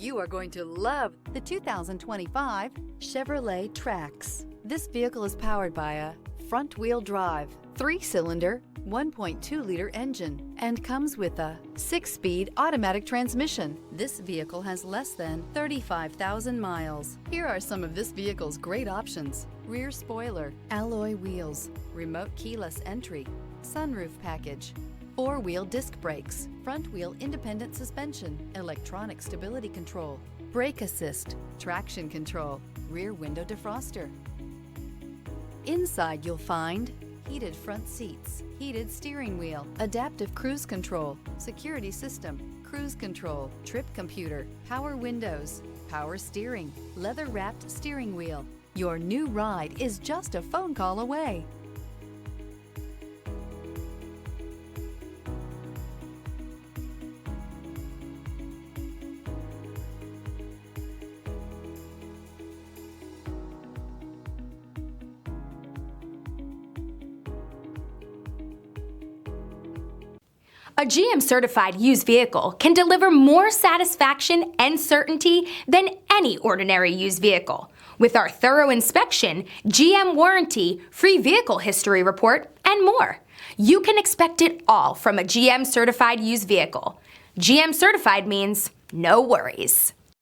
You are going to love the 2025 Chevrolet Trax. This vehicle is powered by a front-wheel drive, 3-cylinder, 1.2-liter engine, and comes with a 6-speed automatic transmission. This vehicle has less than 35,000 miles. Here are some of this vehicle's great options: rear spoiler, alloy wheels, remote keyless entry, sunroof package, 4-wheel disc brakes, front-wheel independent suspension, electronic stability control, brake assist, traction control, rear window defroster. Inside you'll find heated front seats, heated steering wheel, adaptive cruise control, security system, cruise control, trip computer, power windows, power steering, leather-wrapped steering wheel. Your new ride is just a phone call away. A GM-certified used vehicle can deliver more satisfaction and certainty than any ordinary used vehicle. With our thorough inspection, GM warranty, free vehicle history report, and more. You can expect it all from a GM-certified used vehicle. GM-certified means no worries.